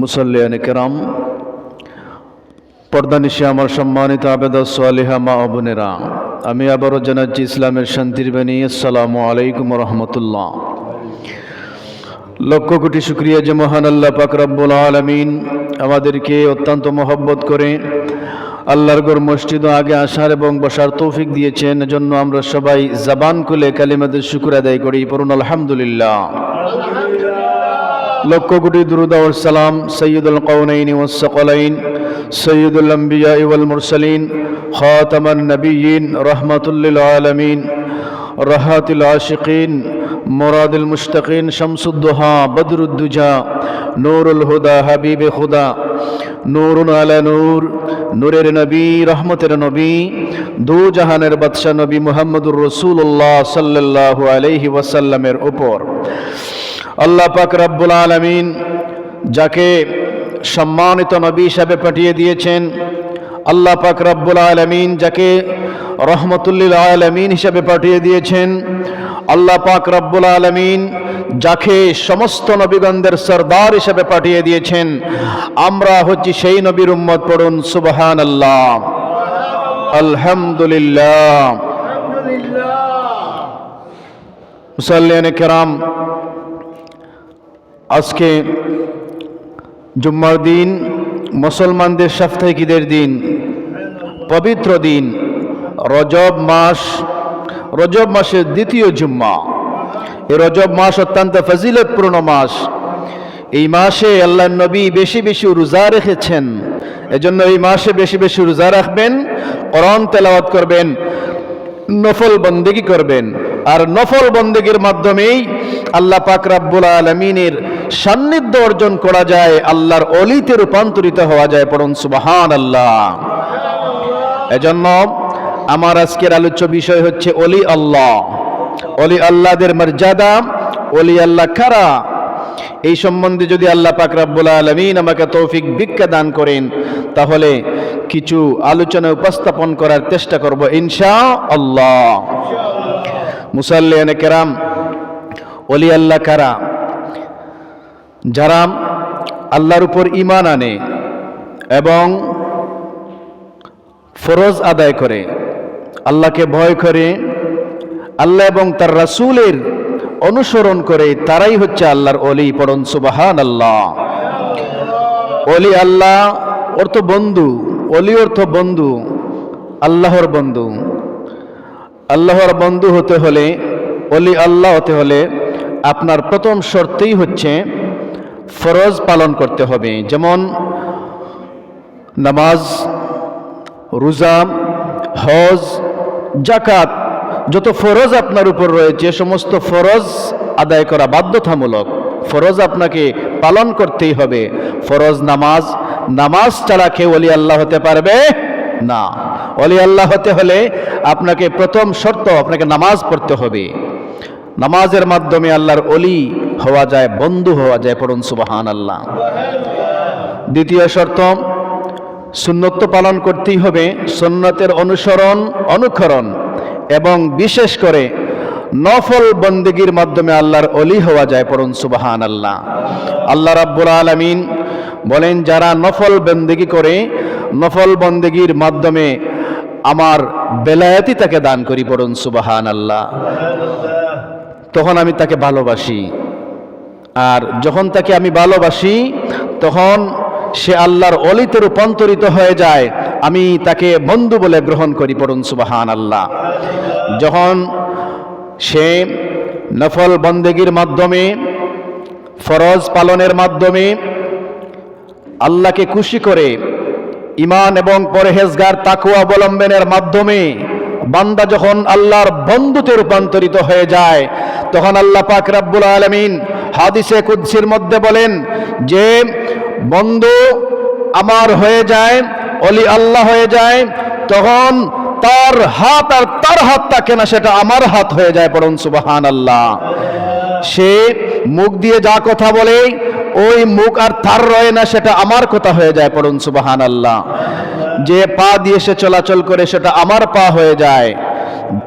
মুসল্লিয়ানে কেরাম, পর্দানিশে আমার সম্মানিত আবেদা সালেহা মা ও বোনেরা, আমি আবারও জানাচ্ছি ইসলামের শান্তির বাণী। আসসালামু আলাইকুম রহমতুল্লাহ। লক্ষ কোটি শুকরিয়া যে মহান আল্লাহ পাক রব্বুল আলামিন আমাদেরকে অত্যন্ত মহব্বত করে আল্লাহর ঘর মসজিদ আগে আসার এবং বসার তৌফিক দিয়েছেন। এজন্য আমরা সবাই জবান খুলে কালিমাতুশ শুকর আদায় করি, পড়ুন আলহামদুলিল্লাহ। লক্ষ কোটি দুরূদ ও সালাম সাইয়্যিদুল কাউনাইন ওয়াস সাকালাইন সৈয়দুল আম্বিয়া ওয়াল মুরসালিন খাতামান নবিয়্যিন রাহমাতুল লিল আলামিন রাহাতুল আশিকিন মুরাদুল মুশতাকিন শামসুদ দুহা বদরুদ দুজা নূরুল হুদা হাবিবে খুদা নূরুন আলা নূর, নূরের নবী, রহমতের নবী, দু জাহানের বাদশা নবী মুহাম্মদুর রাসূলুল্লাহ সাল্লাল্লাহু আলাইহি ওয়াসাল্লামের উপর আল্লাহ পাক রব্বুল আলামিন যাকে সম্মানিত নবী হিসাবে পাঠিয়ে দিয়েছেন, আল্লাহ পাক রব্বুল আলামিন যাকে রহমতুল লিল আলামিন হিসাবে পাঠিয়ে দিয়েছেন, আল্লাহ পাক রব্বুল আলামিন যাকে সমস্ত নবীগণদের সরদার হিসাবে পাঠিয়ে দিয়েছেন, আমরা হচ্ছি সেই নবীর উম্মত। পড়ুন সুবহানাল্লাহ, আলহামদুলিল্লাহ। মুসল্লিয়ানে কেরাম, আজকে জুম্মার দিন, মুসলমানদের সাপ্তাহিক ঈদের দিন, পবিত্র দিন, রজব মাস, রজব মাসের দ্বিতীয় জুম্মা। এই রজব মাস অত্যন্ত ফজিলতপূর্ণ মাস। এই মাসে আল্লাহর নবী বেশি বেশি রোজা রেখেছেন। এজন্য এই মাসে বেশি বেশি রোজা রাখবেন, কোরআন তেলাওয়াত করবেন, নফল বন্দেগী করবেন। আর নফল বন্দেগীর মাধ্যমেই আল্লাহ পাক রব্বুল আলামিনের সান্নিধ্য অর্জন করা যায়, আল্লাহর অলিতে রূপান্তরিত হওয়া যায়। পড়ুন সুবহানাল্লাহ। এজন্য আমার আজকের আলোচ্য বিষয় হচ্ছে অলি আল্লাহ। অলি আল্লাহদের মর্যাদা, অলি আল্লাহ কারা, এই সম্বন্ধে যদি আল্লাহ পাক রব্বুল আলামিন আমাকে তৌফিক ভিক্ষা দান করেন, তাহলে কিছু আলোচনা উপস্থাপন করার চেষ্টা করব ইনশাআল্লাহ। মুসল্লিয়ানে কেরাম, অলি আল্লাহ কারা? যারা আল্লাহর উপর ঈমান আনে এবং ফরজ আদায় করে, আল্লাহকে ভয় করে, আল্লাহ এবং তার রাসূলের অনুসরণ করে, তারাই হচ্ছে আল্লাহর অলি। পড়ুন সুবহানাল্লাহ। অলি আল্লাহ অর্থ বন্ধু, অলি অর্থ বন্ধু, আল্লাহর বন্ধু। আল্লাহর বন্ধু হতে হলে, অলি আল্লাহ হতে হলে আপনার প্রথম শর্তই হচ্ছে ফরজ পালন করতে হবে। যেমন নামাজ, রোজা, হজ, যাকাত, যত ফরজ আপনার উপর রয়েছে সমস্ত ফরজ আদায় করা বাধ্যতামূলক। ফরজ আপনাকে পালন করতেই হবে। ফরজ নামাজ, নামাজ ছাড়া কেউ ওলি আল্লাহ হতে পারবে না। ওলি আল্লাহ হতে হলে আপনাকে প্রথম শর্ত, আপনাকে নামাজ পড়তে হবে। নামাজের মাধ্যমে আল্লাহর ওলি হওয়া যায়, বন্ধু হওয়া যায়। পড়ুন সুবহানাল্লাহ। দ্বিতীয় শর্ত, সুন্নত পালন করতেই হবে। সুন্নতের অনুসরণ, অনুকরণ এবং বিশেষ করে নফল বন্দেগীর মাধ্যমে আল্লাহর ওলি হওয়া যায়। পড়ুন সুবহানাল্লাহ। আল্লাহ রাব্বুল আলামিন বলেন, যারা নফল বন্দেগী করে, নফল বন্দেগীর মাধ্যমে আমার বেলায়েতি তাকে দান করি। পড়ুন সুবহানাল্লাহ। তখন আমি তাকে ভালোবাসি, আর যখন তাকে আমি ভালোবাসি তখন সে আল্লাহর অলিতে রূপান্তরিত হয়ে যায়, আমি তাকে বন্ধু বলে গ্রহণ করি। পড়ুন সুবহানাল্লাহ। যখন সে নফল বন্দেগীর মাধ্যমে, ফরজ পালনের মাধ্যমে আল্লাহকে খুশি করে, ঈমান এবং পরহেজগার তাকওয়া অবলম্বনের মাধ্যমে বান্দা যখন আল্লাহর বন্ধুতে রূপান্তরিত হয়ে যায়, তখন আল্লাহ পাক রব্বুল আলামিন হাদিসে কুদসির মধ্যে বলেন যে বন্ধু আমার হয়ে যায়, অলি আল্লাহ হয়ে যায়, তখন তার হাত আর তার হাত থাকে না, সেটা আমার হাত হয়ে যায়। পড়ুন সুবহানাল্লাহ। সে মুখ দিয়ে যা কথা বলে ওই মুখ আর তার রয় না, সেটা আমার কথা হয়ে যায়। পড়ুন সুবহানাল্লাহ। যে পা দিয়ে সে চলাচল করে সেটা আমার পা হয়ে যায়।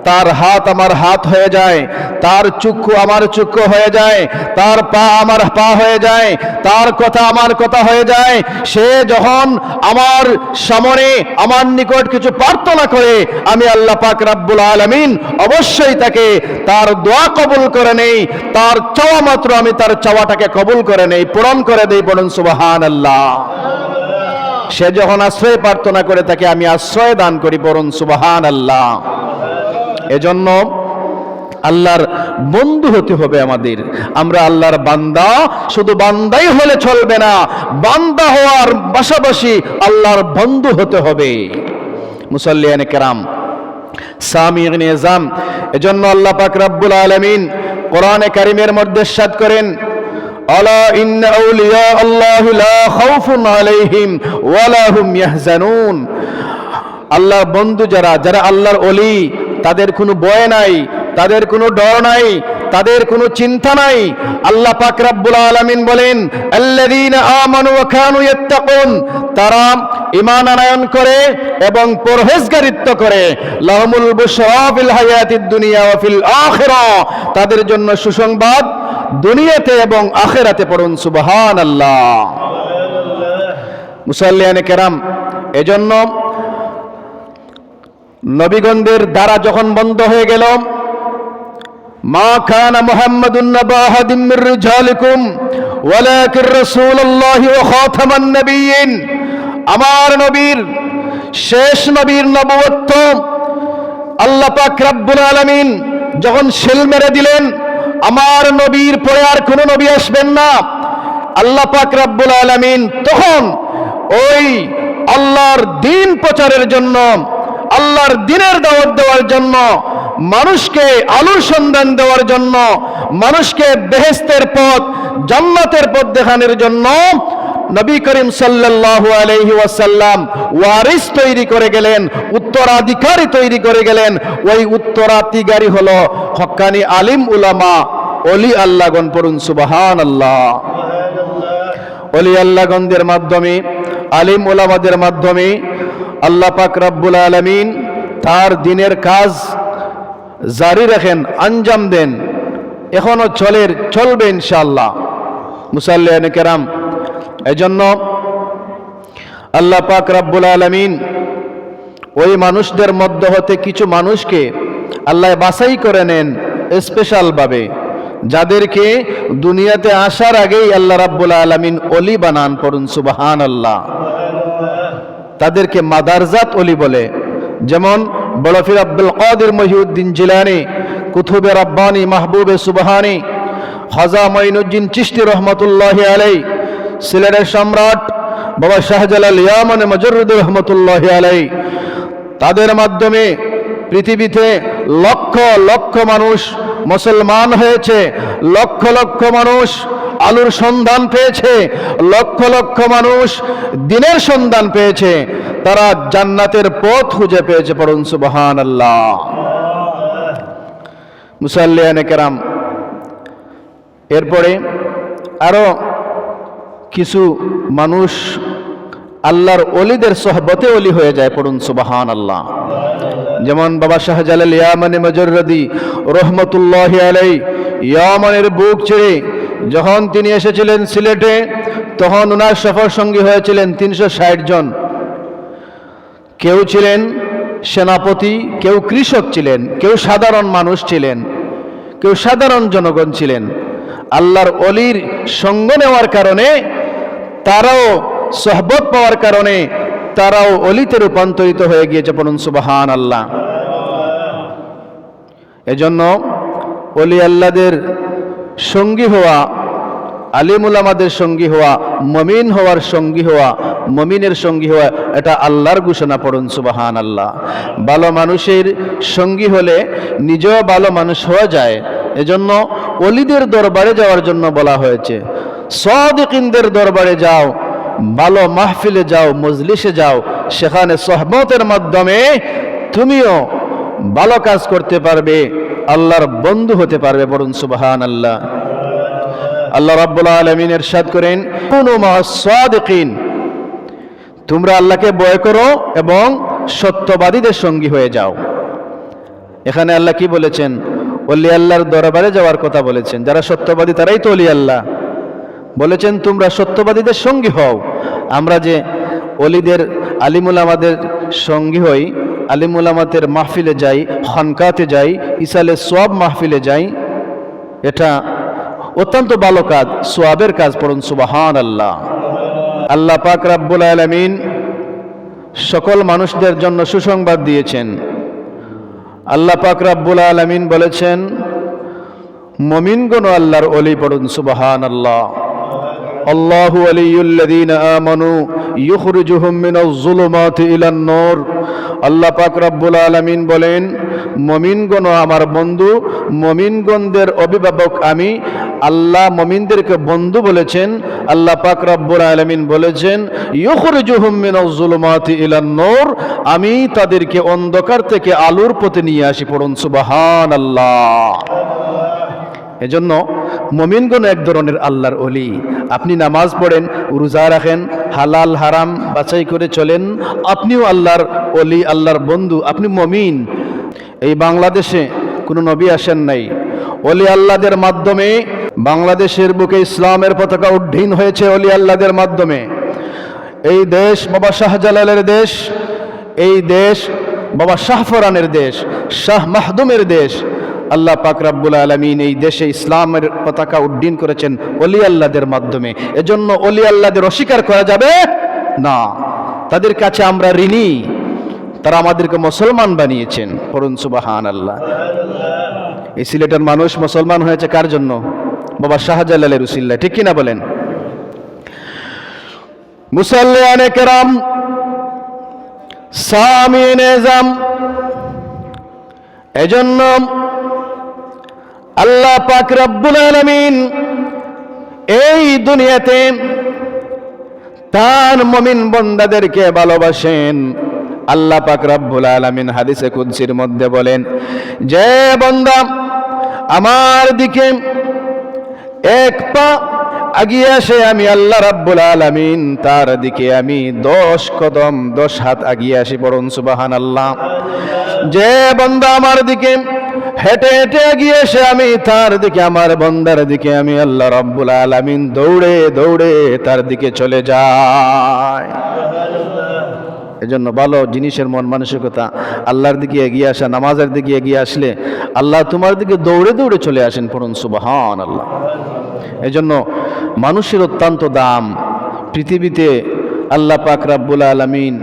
তার হাত আমার হাত হয়ে যায়, তার চক্ষু আমার চক্ষু হয়ে যায়, তার পা আমার পা হয়ে যায়, তার কথা আমার কথা হয়ে যায়। সে যখন আমার সামনে আমার নিকট কিছু প্রার্থনা করে, আমি আল্লাহ পাক রব্বুল আলামিন অবশ্যই তাকে তার দোয়া কবুল করে নেই। তার চাওয়া মাত্র আমি তার চাওয়াটাকে কবুল করে নেই, পূরণ করে দেই। বলুন সুবহানাল্লাহ। সে যখন আশ্রয় প্রার্থনা করে, তাকে আমি আশ্রয় দান করি। বলুন সুবহানাল্লাহ। এজন্য আল্লাহর বন্ধু হতে হবে আমাদের। আমরা আল্লাহর বান্দা, শুধু বান্দাই হলে চলবে না, বান্দা হওয়ার পাশাপাশি আল্লাহর বন্ধু হতে হবে। মুসাল্লিয়ানে কেরাম, সামিঈন নিজাম, এজন্য আল্লাহ পাক রব্বুল আলামিন কোরআনে কারীমের মধ্যে ইরশাদ করেন, আলা ইন্না আউলিয়া আল্লাহি লা খাউফুন আলাইহিম ওয়া লা হুম ইয়াহজানুন। আল্লাহর বন্ধু যারা, যারা আল্লাহর ওলি, তাদের কোনো ভয় নাই, তাদের কোনো ডর নাই, তাদের কোনো চিন্তা নাই। আল্লাহ পাক রব্বুল আলামিন বলেন, আল্লাযীনা আমানু ওয়া কানু ইয়াত্তাকুন, তারা ঈমান আনয়ন করে এবং পরহেজগারিত্ব করে, লাহুমুল বুশরা ফিল হায়াতিদ দুনিয়া ওয়া ফিল আখিরাহ, তাদের জন্য সুসংবাদ দুনিয়াতে এবং আখিরাতে। পড়ুন সুবহানাল্লাহ। মুসাল্লিয়ানে কেরাম, এজন্য নবীগণদের দ্বারা যখন বন্ধ হয়ে গেল, মা কানা মুহাম্মাদুন নাবা আহাদিম মির রিজালিকুম ওয়ালাকিন রাসূলুল্লাহি ওয়া খাতামান নবিয়্যিন, আমার নবীর, শেষ নবীর নবুয়ত্ব আল্লাহ পাক রব্বুল আলামিন যখন সিল মেরে দিলেন, আমার নবীর পরে আর কোনো নবী আসবেন না, আল্লাহ পাক রব্বুল আলামিন তখন ওই আল্লাহর দ্বীন প্রচারের জন্য, আল্লাহর দ্বীনের দাওয়াত দেওয়ার জন্য, মানুষকে আলোর সন্ধান দেওয়ার জন্য, মানুষকে বেহেশতের পথ, জান্নাতের পথ দেখানোর জন্য নবী করিম সাল্লাল্লাহু আলাইহি ওয়াসাল্লাম ওয়ারিস তৈরি করে গেলেন, উত্তরাধিকারী তৈরি করে গেলেন। ওই উত্তরাধিকারী হলো হক্কানি আলিম উলামা, ওলি আল্লাহগণ। পড়ুন সুবহানাল্লাহ। ওলি আল্লাহগণদের মাধ্যমে, আলিম উলামাদের মাধ্যমে আল্লাহ পাক রব্বুল আলামিন তার দ্বীনের কাজ জারি রাখেন, আঞ্জাম দেন, এখনো চলবে ইনশাআল্লাহ। মুসাল্লিয়ানে কেরাম, এজন্য আল্লাহ পাক রব্বুল আলামিন ওই মানুষদের মধ্যে হতে কিছু মানুষকে আল্লাহ বাছাই করে নেন স্পেশাল ভাবে, যাদেরকে দুনিয়াতে আসার আগেই আল্লাহ রাব্বুল আলামিন ওলি বানান। পড়ুন সুবহানাল্লাহ। তাদেরকে মাদারজাত ওলি বলে। যেমন বড় পীর আব্দুল কাদের মহিউদ্দিন জিলানী, কুতুবে রাব্বানী, মাহবুবে সুবহানী, খাজা মঈনুদ্দিন চিশতি রহমতুল্লাহি আলাইহি, সিলেটের সম্রাট বাবা শাহজালাল ইয়ামানে মুজাররিদ রহমতুল্লাহি আলাইহি, তাদের মাধ্যমে পৃথিবীতে লক্ষ লক্ষ মানুষ মুসলমান হয়েছে, লক্ষ লক্ষ মানুষ আলোর সন্ধান পেয়েছে, লক্ষ লক্ষ মানুষ দ্বীনের সন্ধান পেয়েছে, তারা জান্নাতের পথ খুঁজে পেয়েছে। পড়ুন সুবহানাল্লাহ। মুসাল্লিয়ানে কেরাম, এরপরে আরো কিছু মানুষ আল্লাহর ওলিদের সোহবতে ওলি হয়ে যায়। পড়ুন সুবহানাল্লাহ। যেমন বাবা শাহজালাল ইয়ামানি মুজাররিদি রহমতুল্লাহি আলাইহি, ইয়ামানের বুক ছেড়ে যখন তিনি এসেছিলেন সিলেটে, তখন ওনার সফর সঙ্গী হয়েছিলেন 360 জন। কেউ ছিলেন সেনাপতি, কেউ কৃষক ছিলেন, কেউ সাধারণ মানুষ ছিলেন, কেউ সাধারণ জনগণ ছিলেন। আল্লাহর ওলির সঙ্গ নেওয়ার কারণে, তারাও সোহবত পাওয়ার কারণে তারাও অলিতে রূপান্তরিত হয়ে গিয়েছে। পড়ুন সুবহানাল্লাহ। এজন্য ওলি আল্লাহদের সঙ্গী হওয়া, আলিম উলামাদের সঙ্গী হওয়া, মুমিন হওয়ার সঙ্গী হওয়া, মুমিনের সঙ্গী হওয়া, এটা আল্লাহর ঘোষণা। পড়ুন সুবহানাল্লাহ। ভালো মানুষের সঙ্গী হলে নিজেও ভালো মানুষ হওয়া যায়। এজন্য ওলিদের দরবারে যাওয়ার জন্য বলা হয়েছে, সাদিকিনদের দরবারে যাও, ভালো মাহফিলে যাও, মজলিসে যাও, সেখানে সোহবতের মাধ্যমে তুমিও ভালো কাজ করতে পারবে, আল্লাহর বন্ধু হতে পারবে। পড়ুন সুবহানাল্লাহ। আল্লাহ রাব্বুল আলামিন ইরশাদ করেন, কুনু মা'আস সাদিকিন, তোমরা আল্লাহকে ভয় করো এবং সত্যবাদীদের সঙ্গী হয়ে যাও। এখানে আল্লাহ কি বলেছেন? ওলি আল্লাহর দরবারে যাওয়ার কথা বলেছেন। যারা সত্যবাদী তারাই তো ওলি আল্লাহ। বলেছেন তোমরা সত্যবাদীদের সঙ্গী হও। আমরা যে অলিদের আলিমুল আমাদের সঙ্গী হই, আলিমুল আমাদের মাহফিলে যাই, খানকাতে যাই, ইসালে সোয়াব মাহফিলে যাই, এটা অত্যন্ত ভালো কাজ, সোয়াবের কাজ। পড়ুন সুবহানাল্লাহ। আল্লাহ পাক রব্বুল আলামিন সকল মানুষদের জন্য সুসংবাদ দিয়েছেন। আল্লাহ পাক রব্বুল আলামিন বলেছেন মুমিনগণ আল্লাহর ওলি। পড়ুন সুবহানাল্লাহ। আল্লাহু ওয়ালিয়ুল্লাযীনা আমানু ইখরিজুহুম মিনাজ যুলুমাতি ইলান নূর। আল্লাহ পাক রব্বুল আলামিন বলেন মুমিনগণ আমার বন্ধু, মুমিনগণদের অভিভাবক আমি। আল্লাহ মুমিনদেরকে বন্ধু বলেছেন। আল্লাহ পাক রব্বুল আলামিন বলেছেন ইখরিজুহুম মিনাজ যুলুমাতি ইলান নূর, আমি তাদেরকে অন্ধকার থেকে আলোর পথে নিয়ে আসি। পড়ুন সুবহানাল্লাহ। এজন্য মুমিনগণ এক ধরনের আল্লাহর ওলি। আপনি নামাজ পড়েন, রোজা রাখেন, হালাল হারাম বাছাই করে চলেন, আপনিও আল্লাহর ওলি, আল্লাহর বন্ধু, আপনি মুমিন। এই বাংলাদেশে কোনো নবী আসেন নাই। ওলি আল্লাহদের মাধ্যমে বাংলাদেশের বুকে ইসলামের পতাকা উড্ডীন হয়েছে ওলি আল্লাহদের মাধ্যমে। এই দেশ বাবা শাহজালালের দেশ, এই দেশ বাবা শাহফরানের দেশ, শাহ মাহদুমের দেশ। আল্লাহ পাক রব্বুল আলামিন এই দেশে ইসলামের পতাকা উড্ডীন করেছেন ওলি আল্লাহদের মাধ্যমে। এজন্য ওলি আল্লাহদের অস্বীকার করা যাবে না। তাদের কাছে আমরা ঋণী, তারা আমাদেরকে মুসলমান বানিয়েছেন। পড়ুন সুবহানাল্লাহ। এই সিলেটের মানুষ মুসলমান হয়েছে কার জন্য? বাবা শাহজালালের উসিল্লায়, ঠিক কিনা বলেন? মুসাল্লিয়ানে কেরাম, সামিনে জাম, এজন্য আল্লাহ পাক রব্বুল আলামিন এই দুনিয়াতে তার মুমিন বান্দাদেরকে ভালোবাসেন। আল্লাহ পাক রব্বুল আলামিন হাদিসে কুদসির মধ্যে বলেন, যে বান্দা আমার দিকে এক পা আগিয়ে আসে, আমি আল্লাহ রাব্বুল আলামিন তার দিকে আমি 10 কদম 10 হাত আগিয়ে আসি। পড়ুন সুবহানাল্লাহ। যে বান্দা আমার দিকে হেঁটে হেঁটে এগিয়ে এসে আমি তার দিকে, আমার বান্দার দিকে আমি আল্লাহ রাব্বুল আলামিন দৌড়ে দৌড়ে তার দিকে চলে যায়। এজন্য ভালো জিনিসের মন মানসিকতা, আল্লাহর দিকে এগিয়ে আসা, নামাজের দিকে এগিয়ে আসলে আল্লাহ তোমার দিকে দৌড়ে দৌড়ে চলে আসেন। পড়ুন সুবহানাল্লাহ। এজন্য মানুষের অত্যন্ত দাম পৃথিবীতে। আল্লাহ পাক রব্বুল আলামিন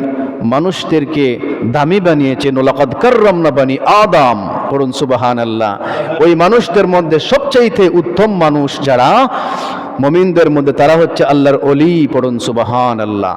মানুষদেরকে দামি বানিয়েছেন। লাকাদ কাররামনা বানি আদম। পড়ুন সুবহানাল্লাহ। ওই মানুষদের মধ্যে সবচাইতে উত্তম মানুষ যারা মুমিনদের মধ্যে, তারা হচ্ছে আল্লাহর ওলি। পড়ুন সুবহানাল্লাহ।